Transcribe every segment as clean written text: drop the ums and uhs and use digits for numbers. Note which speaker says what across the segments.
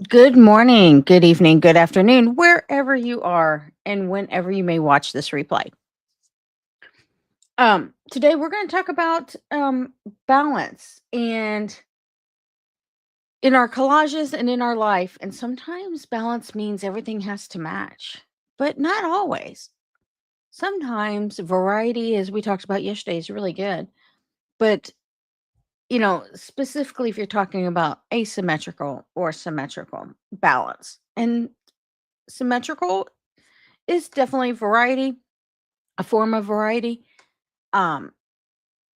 Speaker 1: Good morning, good evening, good afternoon, wherever you are and whenever you may watch this replay. Today we're going to talk about balance and in our collages and in our life. And sometimes balance means everything has to match, but not always. Sometimes variety, as we talked about yesterday, is really good. But specifically if you're talking about asymmetrical or symmetrical balance. And symmetrical is definitely variety, a form of variety. Um,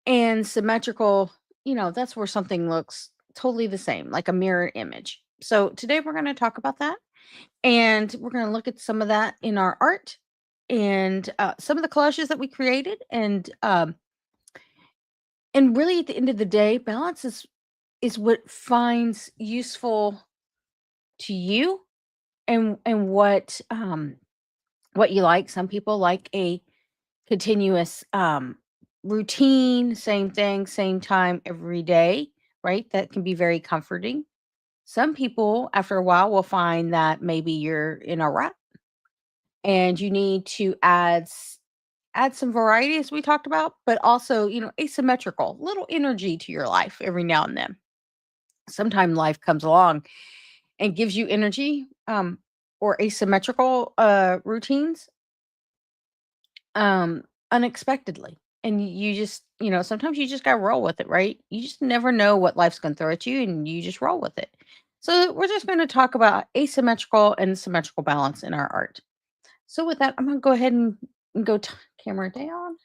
Speaker 1: and symmetrical, that's where something looks totally the same, like a mirror image. So today we're going to talk about that, and we're going to look at some of that in our art and some of the collages that we created, and really at the end of the day, balance is what finds useful to you and what you like. Some people like a continuous routine, same thing, same time every day, right? That can be very comforting. Some people, after a while, will find that maybe you're in a rut and you need to add some variety, as we talked about, but also, asymmetrical, little energy to your life every now and then. Sometimes life comes along and gives you energy, or asymmetrical routines, um, unexpectedly. And you just, sometimes you just got to roll with it, right? You just never know what life's going to throw at you, and you just roll with it. So, we're just going to talk about asymmetrical and symmetrical balance in our art. So, with that, I'm going to go ahead and go camera down.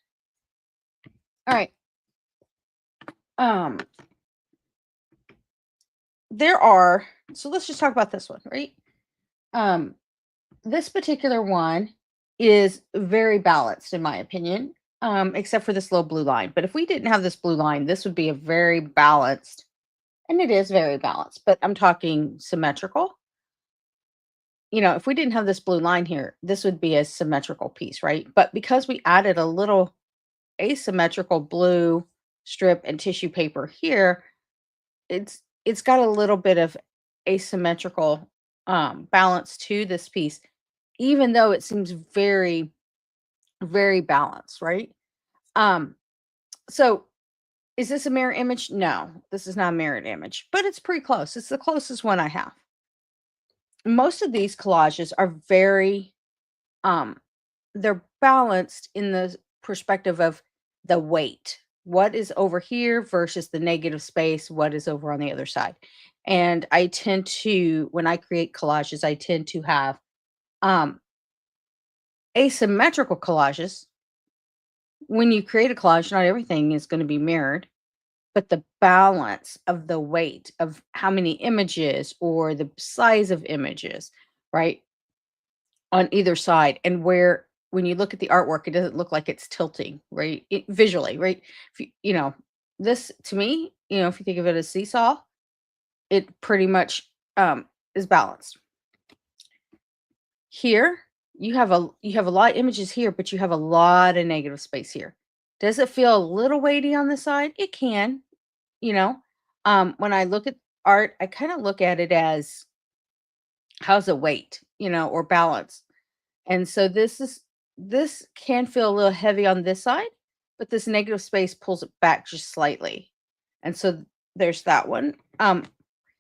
Speaker 1: All right. Um, there are, so let's just talk about this one, right? Um, this particular one is very balanced, in my opinion, except for this little blue line. But if we didn't have this blue line, this would be a very balanced, and it is very balanced, but I'm talking symmetrical. If we didn't have this blue line here, this would be a symmetrical piece, right? But because we added a little asymmetrical blue strip and tissue paper here, it's got a little bit of asymmetrical balance to this piece, even though it seems very, very balanced, right? Um, so is this a mirror image? No, this is not a mirrored image, but it's pretty close. It's the closest one I have. Most of these collages are very um they're balanced in the perspective of the weight. What is over here versus the negative space, what is over on the other side. And I tend to, when I create collages, I tend to have um asymmetrical collages. When you create a collage, not everything is going to be mirrored, but the balance of the weight of how many images or the size of images, right, on either side, and where when you look at the artwork, it doesn't look like it's tilting, right? Visually, right? If this to me, if you think of it as seesaw, it pretty much is balanced. Here, you have a lot of images here, but you have a lot of negative space here. Does it feel a little weighty on the side? It can, you know. When I look at art, I kind of look at it as how's it weight, or balance. And so this can feel a little heavy on this side, but this negative space pulls it back just slightly. And so there's that one.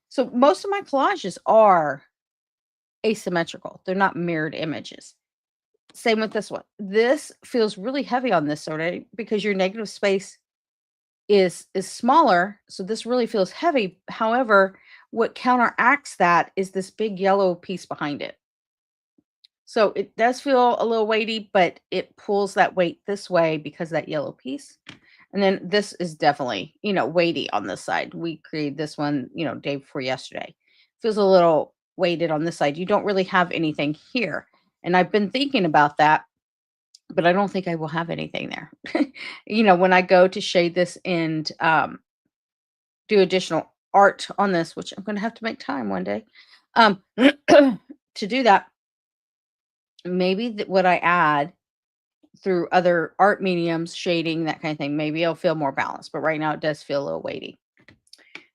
Speaker 1: So most of my collages are asymmetrical. They're not mirrored images. Same with this one. This feels really heavy on this sort of because your negative space is smaller, so this really feels heavy. However, what counteracts that is this big yellow piece behind it. So it does feel a little weighty, but it pulls that weight this way because that yellow piece. And then this is definitely, weighty on this side. We created this one, day before yesterday. Feels a little weighted on this side. You don't really have anything here. And I've been thinking about that, but I don't think I will have anything there. When I go to shade this and do additional art on this, which I'm going to have to make time one day to do that, maybe what I add through other art mediums, shading, that kind of thing, maybe it'll feel more balanced. But right now it does feel a little weighty.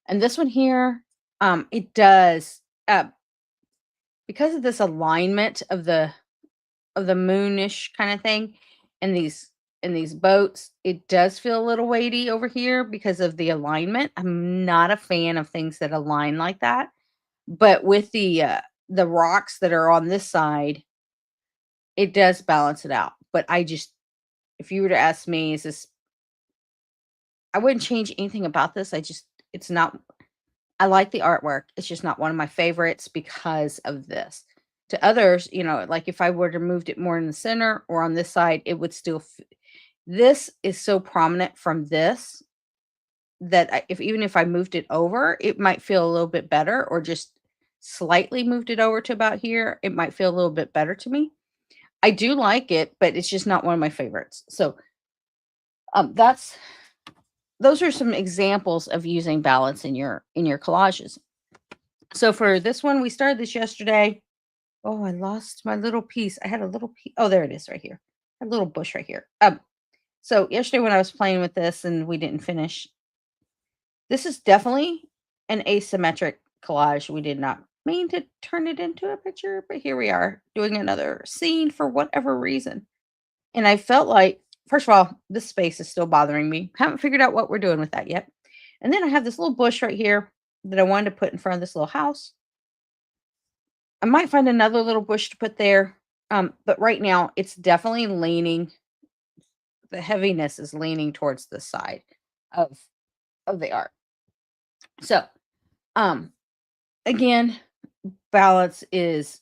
Speaker 1: And this one here, it does. because of this alignment of the moonish kind of thing and these boats, it does feel a little weighty over here because of the alignment. I'm not a fan of things that align like that. But with the rocks that are on this side, it does balance it out. But I just if you were to ask me, is this I wouldn't change anything about this. It's not I like the artwork. It's just not one of my favorites because of this. To others, like if I were to moved it more in the center or on this side, it would still this is so prominent from this that if even if I moved it over, it might feel a little bit better or just slightly moved it over to about here, it might feel a little bit better to me. I do like it, but it's just not one of my favorites. So, that's those are some examples of using balance in your collages. So for this one, we started this yesterday. Oh, I lost my little piece. I had a little piece. Oh, there it is right here. A little bush right here. So yesterday when I was playing with this and we didn't finish, this is definitely an asymmetric collage. We did not mean to turn it into a picture, but here we are doing another scene for whatever reason. And I felt like, first of all, this space is still bothering me. Haven't figured out what we're doing with that yet. And then I have this little bush right here that I wanted to put in front of this little house. I might find another little bush to put there. But right now it's definitely leaning, the heaviness is leaning towards the side of the art. So um again, balance is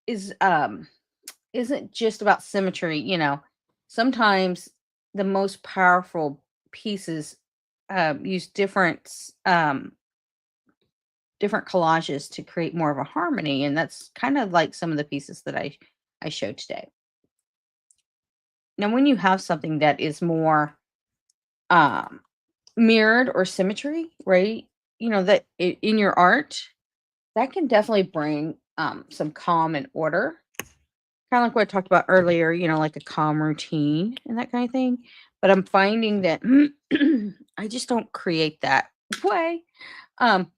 Speaker 1: isn't just about symmetry, sometimes the most powerful pieces use different collages to create more of a harmony, and that's kind of like some of the pieces that I showed today. Now when you have something that is more um mirrored or symmetry, right, that in your art, that can definitely bring some calm and order. Kinda like what I talked about earlier, like a calm routine and that kind of thing, but I'm finding that I just don't create that way, um,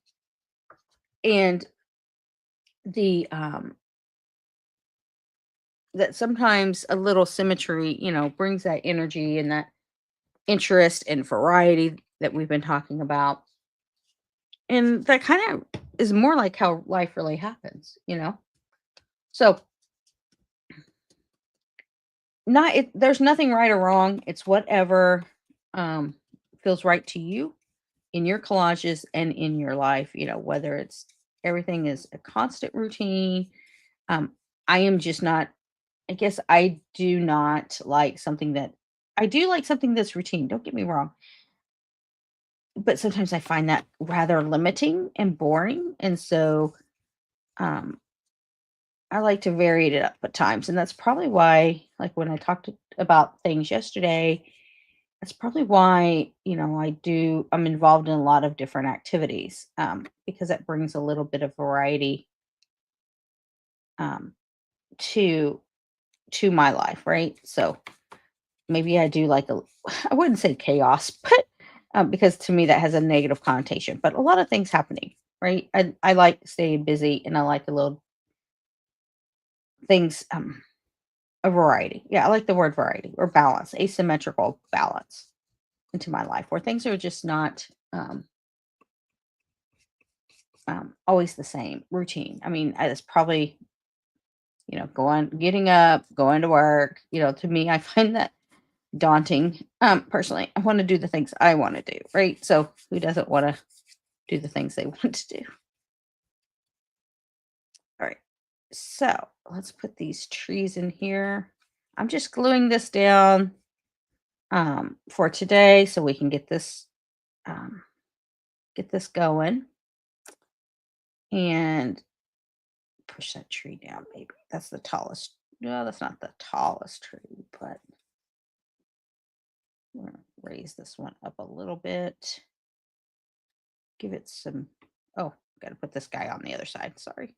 Speaker 1: and the, that sometimes a little symmetry, brings that energy and that interest and variety that we've been talking about, and that kinda is more like how life really happens? So, not it there's nothing right or wrong, it's whatever, um, feels right to you in your collages and in your life, whether it's everything is a constant routine. Um, I am just not, I guess I do not like something that I do like something that's routine, don't get me wrong. But sometimes I find that rather limiting and boring. And so um I like to vary it up at times. And that's probably why, like when I talked about things yesterday, that's probably why, I'm involved in a lot of different activities, because that brings a little bit of variety, um, to my life, right? So maybe I do like I wouldn't say chaos, but because to me that has a negative connotation. But a lot of things happening, right? I like staying busy, and I like a little things, a variety. Yeah, I like the word variety or balance, asymmetrical balance into my life where things are just not. Always the same routine. I mean, it's probably, getting up, going to work. To me, I find that daunting. Personally, I want to do the things I want to do, right? So who doesn't want to do the things they want to do? All right. So let's put these trees in here. I'm just gluing this down for today so we can um, get this going and push that tree down. Maybe that's the tallest. No, that's not the tallest tree, but I'm gonna raise this one up a little bit. Give it some. Oh, got to put this guy on the other side. Sorry.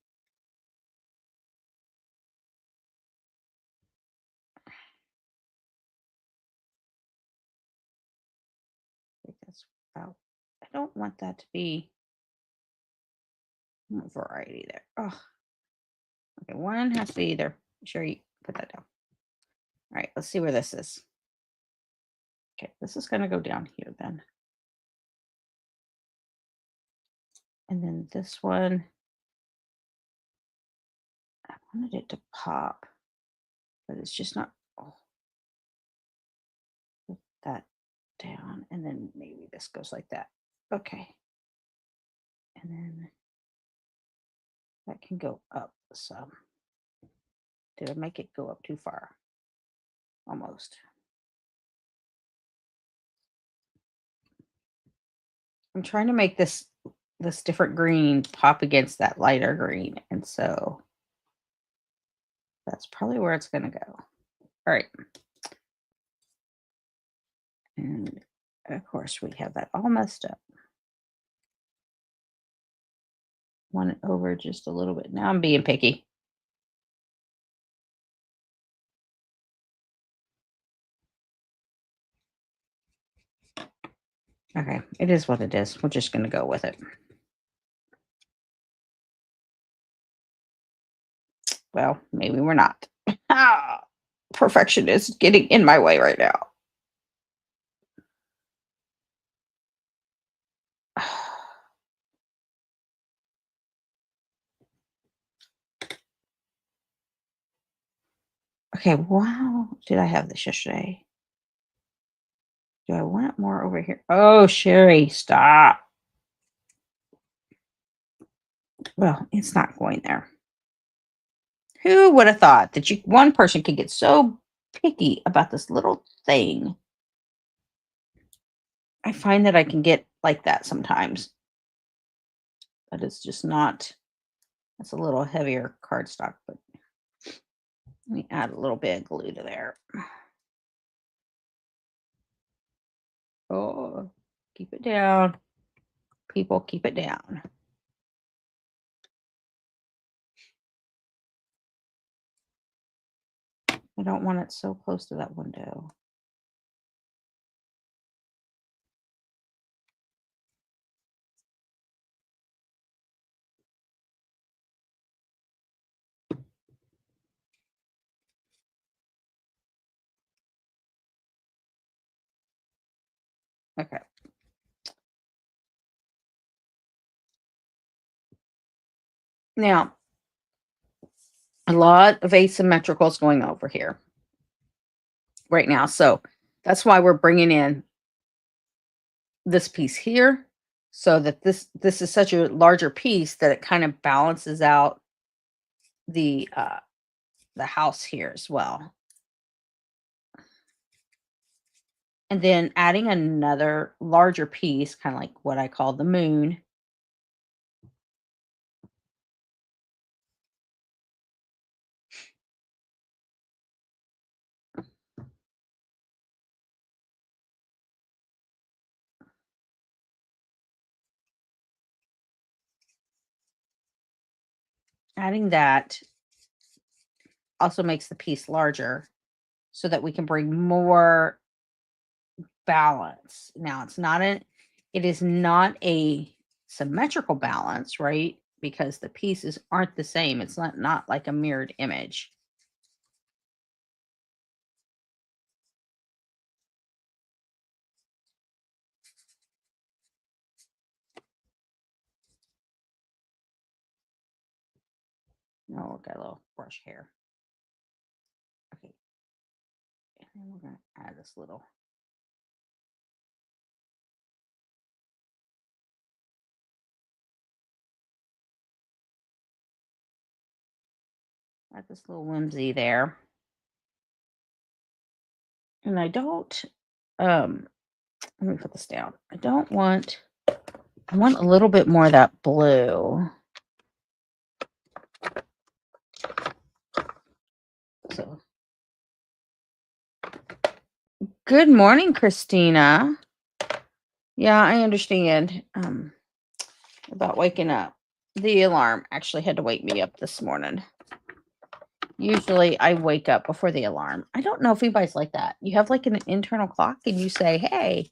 Speaker 1: I think that's about. I don't want that to be variety there. Oh, okay. One has to be either. Sure, you put that down. All right, let's see where this is. Okay, this is going to go down here then. And then this one, I wanted it to pop, but it's just not. Oh, put that down. And then maybe this goes like that. Okay. And then that can go up some. Did I make it go up too far? Almost. I'm trying to make this different green pop against that lighter green. And so that's probably where it's going to go. All right. And of course we have that all messed up. Want it over just a little bit. Now I'm being picky. Okay, it is what it is. We're just going to go with it. Well, maybe we're not. Perfection is getting in my way right now. Okay, wow. Did I have this yesterday? Do I want it more over here? Oh, Sherry, stop. Well, it's not going there. Who would have thought that one person could get so picky about this little thing? I find that I can get like that sometimes. But it's just not. It's a little heavier cardstock, but let me add a little bit of glue to there. Oh, keep it down. People, keep it down. I don't want it so close to that window. Okay. Now, a lot of asymmetricals going over here right now. So that's why we're bringing in this piece here so that this is such a larger piece that it kind of balances out the house here as well. And then adding another larger piece, kind of like what I call the moon. Adding that also makes the piece larger so that we can bring more balance. Now it is not a symmetrical balance, right? Because the pieces aren't the same. It's not like a mirrored image. No, got a little brush hair. Okay. And then we're going to add this little. Add this little whimsy there. And I don't, let me put this down. I want a little bit more of that blue. So, good morning, Christina. Yeah, I understand about waking up. The alarm actually had to wake me up this morning. Usually I wake up before the alarm. I don't know if anybody's like that. You have like an internal clock and you say, hey,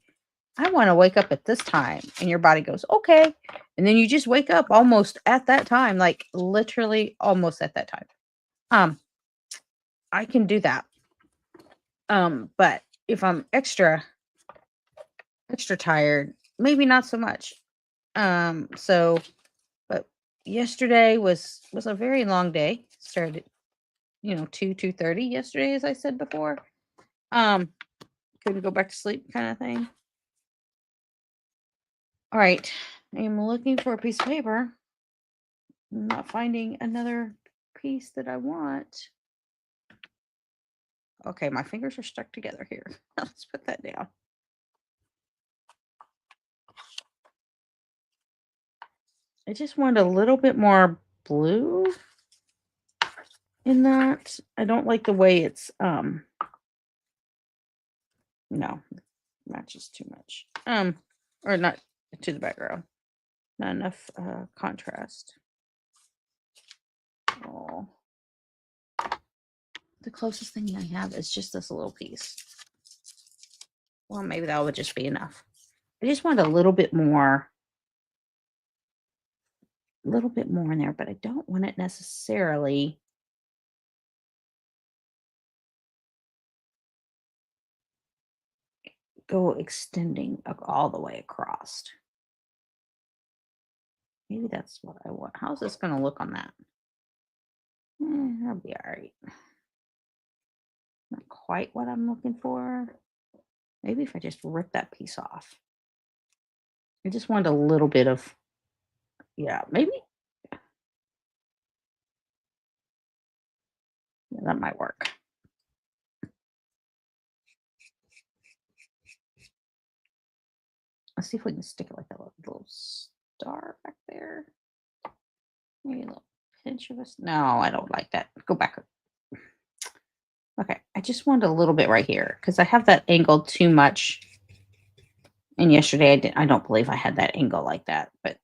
Speaker 1: I want to wake up at this time. And your body goes, okay. And then you just wake up almost at that time, like literally almost at that time. I can do that. But if I'm extra tired, maybe not so much. But yesterday was a very long day. Started, 2:30 yesterday, as I said before. Couldn't go back to sleep kind of thing. All right. I'm looking for a piece of paper. I'm not finding another piece that I want. Okay, my fingers are stuck together here. Let's put that down. I just want a little bit more blue in that. I don't like the way it's no, matches too much. Or not to the background. Not enough contrast. Oh. The closest thing I have is just this little piece. Well, maybe that would just be enough. I just want a little bit more in there, but I don't want it necessarily go extending all the way across. Maybe that's what I want. How's this going to look on that? That'll be all right. Not quite what I'm looking for. Maybe if I just rip that piece off. I just want a little bit of, yeah, maybe. Yeah, that might work. Let's see if we can stick it like a little star back there. Maybe a little pinch of us. No, I don't like that. Go back. Okay, I just want a little bit right here because I have that angle too much. And yesterday I don't believe I had that angle like that, but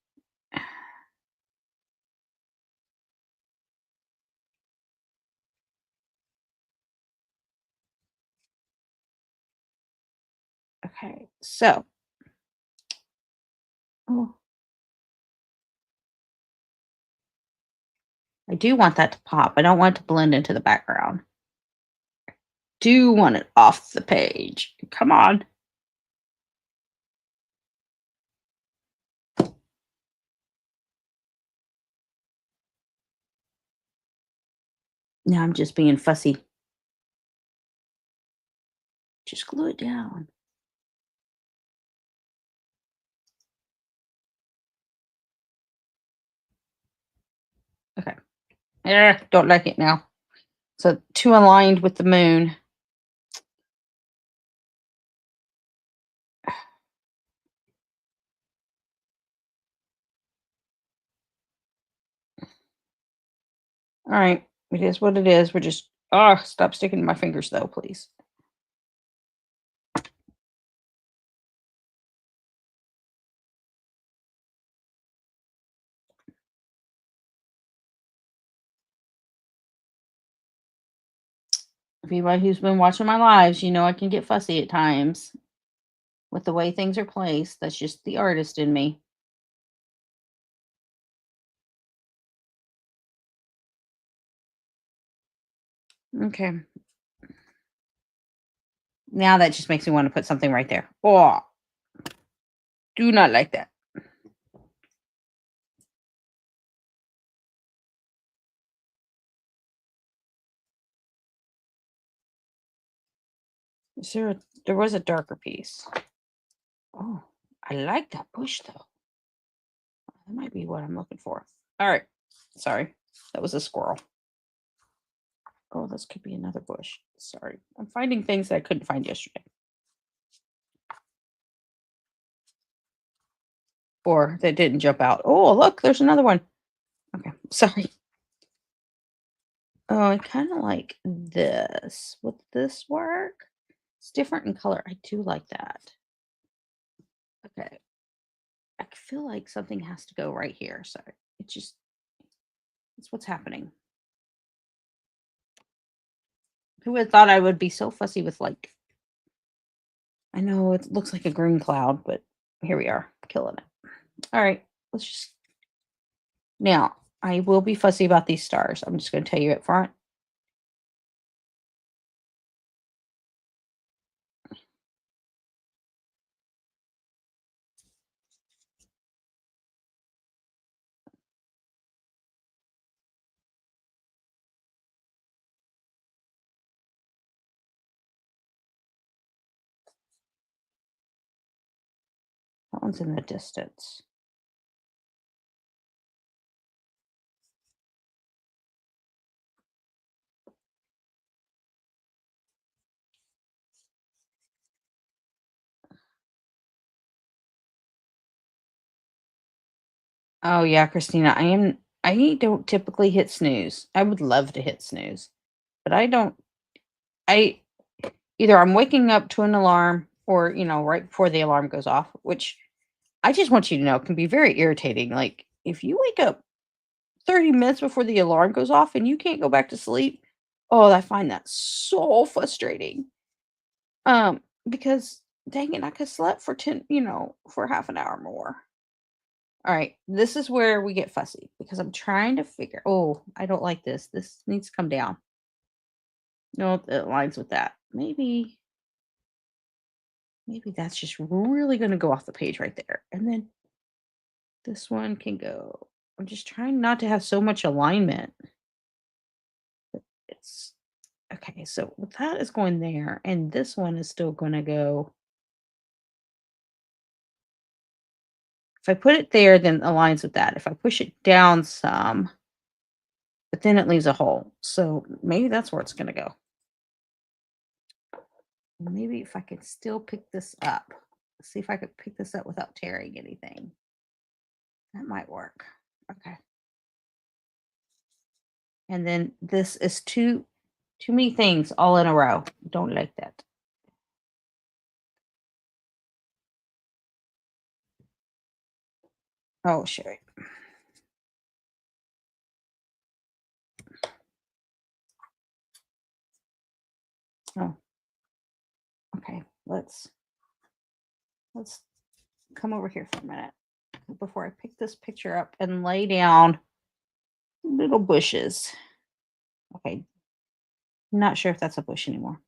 Speaker 1: okay. So, oh, I do want that to pop. I don't want it to blend into the background. Do want it off the page. Come on. Now I'm just being fussy. Just glue it down. Okay. Don't like it now. So too aligned with the moon. All right. It is what it is. We're just, stop sticking to my fingers though, please. If anybody who's been watching my lives, I can get fussy at times with the way things are placed. That's just the artist in me. Okay. Now that just makes me want to put something right there. Oh, do not like that. There was a darker piece. Oh, I like that bush though. That might be what I'm looking for. All right. Sorry. That was a squirrel. Oh, this could be another bush. Sorry. I'm finding things that I couldn't find yesterday. Or that didn't jump out. Oh, look, there's another one. Okay. Sorry. Oh, I kind of like this. Would this work? It's different in color. I do like that. Okay. I feel like something has to go right here. So it's what's happening. Who would have thought I would be so fussy with like I know it looks like a green cloud, but here we are, killing it. All right, let's just now. I will be fussy about these stars. I'm just going to tell you up front. That one's in the distance. Oh yeah, Christina, I don't typically hit snooze. I would love to hit snooze, but I don't. I either I'm waking up to an alarm or, right before the alarm goes off, which I just want you to know can be very irritating. Like if you wake up 30 minutes before the alarm goes off and you can't go back to sleep, oh, I find that so frustrating. Because dang it, I could slept for 10, for half an hour more. All right, this is where we get fussy because I'm trying to figure. Oh, I don't like this. This needs to come down. No, it aligns with that. Maybe that's just really going to go off the page right there. And then this one can go. I'm just trying not to have so much alignment. It's okay. So that is going there, and this one is still going to go. If I put it there, then it aligns with that. If I push it down some, but then it leaves a hole. So maybe that's where it's going to go. Maybe if I could still pick this up, see if I could pick this up without tearing anything. That might work. Okay. And then this is too many things all in a row. Don't like that. Oh, sure. Oh, okay. Let's come over here for a minute before I pick this picture up and lay down little bushes. Okay. Not sure if that's a bush anymore.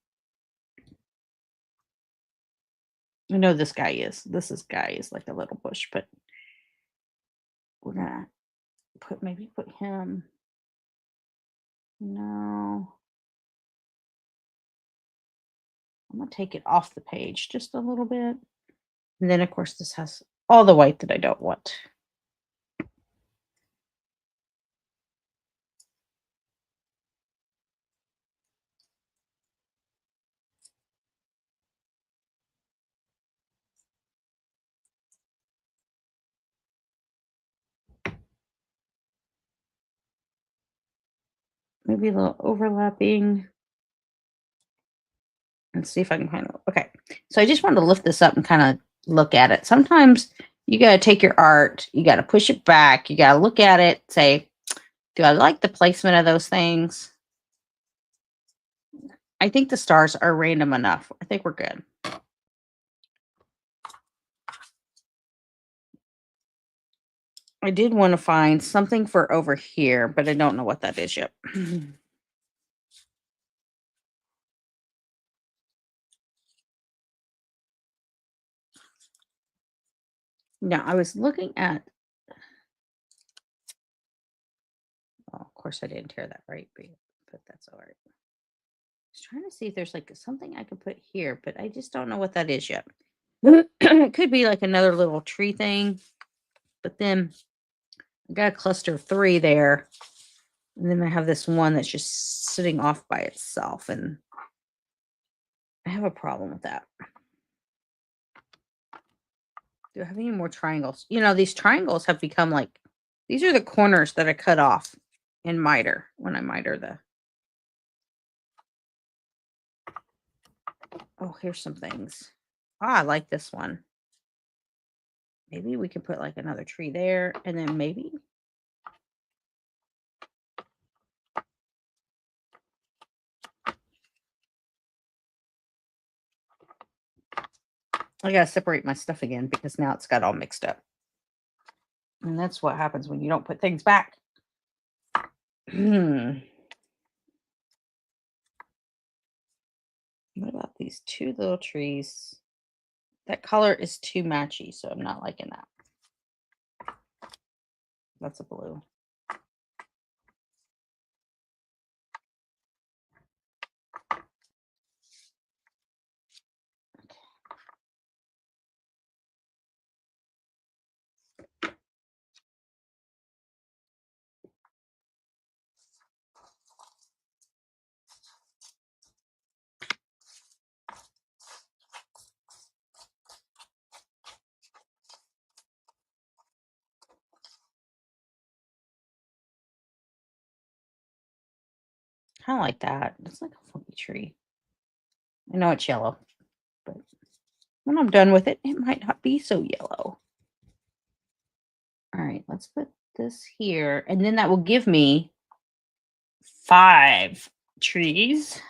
Speaker 1: I know this guy is. Guy is like a little bush, but we're gonna put him. No. I'm gonna take it off the page just a little bit. And then of course this has all the white that I don't want. Maybe a little overlapping. And see if I can kind of okay. So I just wanted to lift this up and kind of look at it. Sometimes you got to take your art, you got to push it back, you got to look at it, say, do I like the placement of those things? I think the stars are random enough. I think we're good. I did want to find something for over here, but I don't know what that is yet. Now, I was looking at, oh, of course, I didn't tear that right, but that's all right. I was trying to see if there's like something I could put here, but I just don't know what that is yet. It could be like another little tree thing, but then I got a cluster of 3 there. And then I have this one that's just sitting off by itself, and I have a problem with that. Do I have any more triangles? These triangles have become like, these are the corners that I cut off in miter when I miter the. Oh, here's some things. I like this one. Maybe we could put like another tree there, and then maybe. I gotta separate my stuff again because now it's got all mixed up. And that's what happens when you don't put things back. What about these two little trees? That color is too matchy, so I'm not liking that. That's a blue. Kind of like that. It's like a funky tree. I know it's yellow, but when I'm done with it, it might not be so yellow. All right, let's put this here, and then that will give me 5 trees,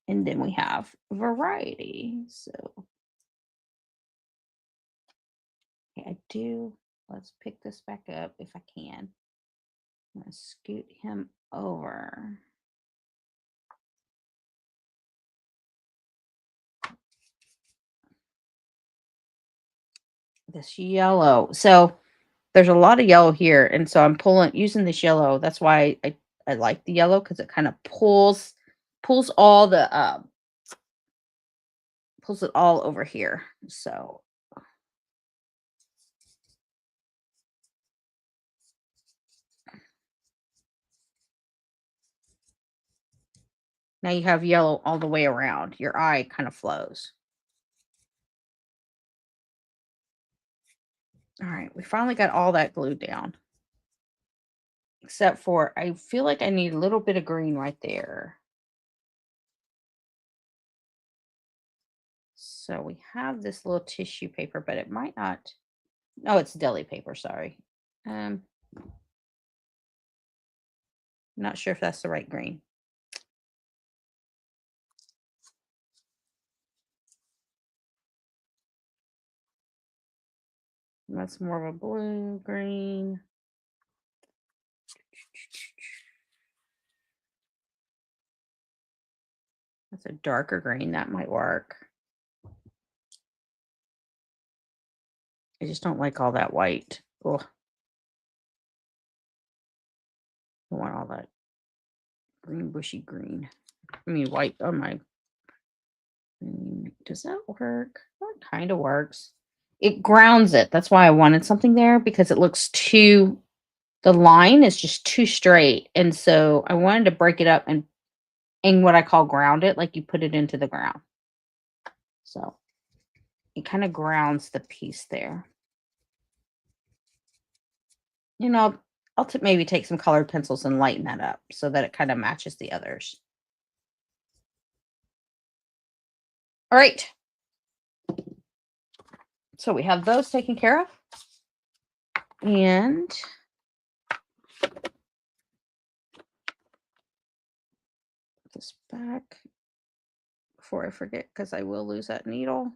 Speaker 1: and then we have variety. So okay, I do. Let's pick this back up if I can. I'm gonna scoot him over. This yellow. So there's a lot of yellow here, and so I'm using this yellow. That's why I like the yellow because it kind of pulls all the pulls it all over here. So now you have yellow all the way around. Your eye kind of flows. All right, we finally got all that glued down. Except for I feel like I need a little bit of green right there. So we have this little tissue paper, but it might not. Oh, it's deli paper, sorry. Not sure if that's the right green. That's more of a blue green. That's a darker green. That might work. I just don't like all that white. Ugh. I want all that green, bushy green. I mean, white on my. Does that work? That kind of works. It grounds it. That's why I wanted something there because it looks too. The line is just too straight, and so I wanted to break it up and what I call ground it, like you put it into the ground. So it kind of grounds the piece there. I'll maybe take some colored pencils and lighten that up so that it kind of matches the others. All right. So we have those taken care of. And put this back before I forget because I will lose that needle.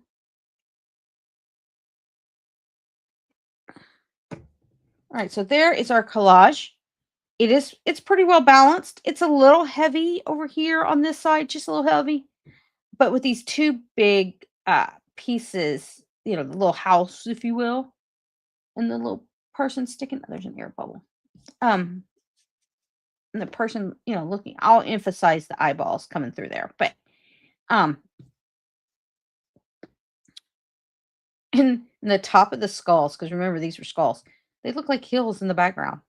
Speaker 1: All right, so there is our collage. It's pretty well balanced. It's a little heavy over here on this side, just a little heavy. But with these two big pieces, the little house, if you will, and the little person sticking, there's an air bubble. And the person, looking, I'll emphasize the eyeballs coming through there. But in the top of the skulls, because remember these were skulls, they look like hills in the background.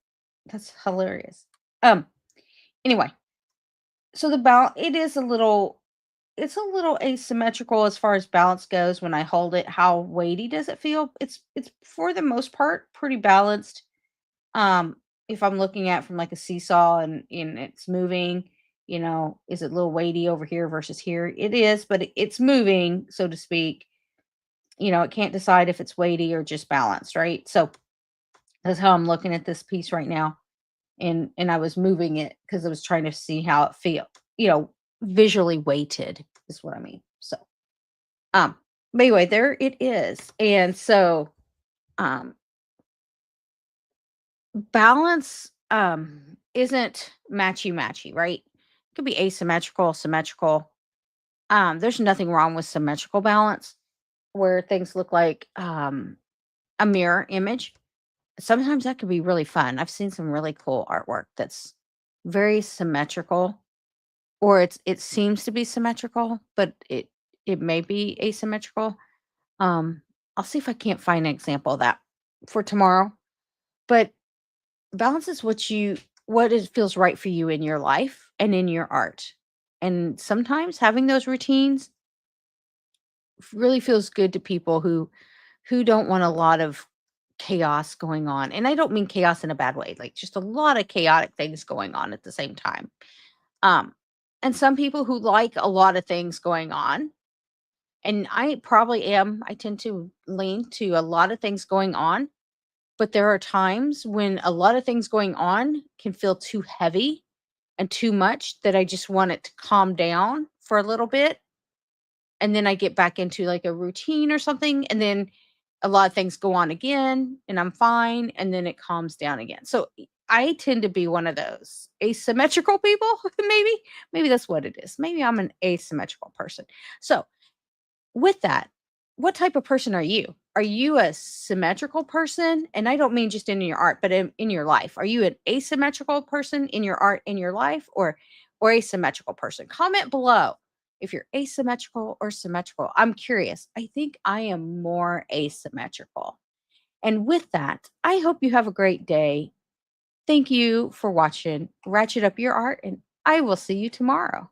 Speaker 1: That's hilarious. Anyway, so it's a little asymmetrical as far as balance goes when I hold it. How weighty does it feel? It's for the most part pretty balanced. If I'm looking at from like a seesaw and it's moving, is it a little weighty over here versus here? It is, but it's moving, so to speak. It can't decide if it's weighty or just balanced, right? So that's how I'm looking at this piece right now. And I was moving it because I was trying to see how it feel, visually weighted is what I mean. So But anyway, there it is. And so, um, balance isn't matchy matchy, right? It could be asymmetrical, symmetrical. There's nothing wrong with symmetrical balance where things look like a mirror image. Sometimes that could be really fun. I've seen some really cool artwork that's very symmetrical, or it seems to be symmetrical, but it may be asymmetrical. Um, I'll see if I can't find an example of that for tomorrow. But balance is what it feels right for you in your life and in your art. And sometimes having those routines really feels good to people who don't want a lot of chaos going on. And I don't mean chaos in a bad way, like just a lot of chaotic things going on at the same time. Um, and some people who like a lot of things going on, and I probably am, I tend to lean to a lot of things going on, but there are times when a lot of things going on can feel too heavy and too much that I just want it to calm down for a little bit, and then I get back into like a routine or something, and then a lot of things go on again and I'm fine, and then it calms down again. So I tend to be one of those asymmetrical people. Maybe that's what it is. Maybe I'm an asymmetrical person. So with that, what type of person are you? Are you a symmetrical person? And I don't mean just in your art, but in your life. Are you an asymmetrical person in your art, in your life, or asymmetrical person? Comment below if you're asymmetrical or symmetrical. I'm curious. I think I am more asymmetrical. And with that, I hope you have a great day. Thank you for watching Ratchet Up Your Art, and I will see you tomorrow.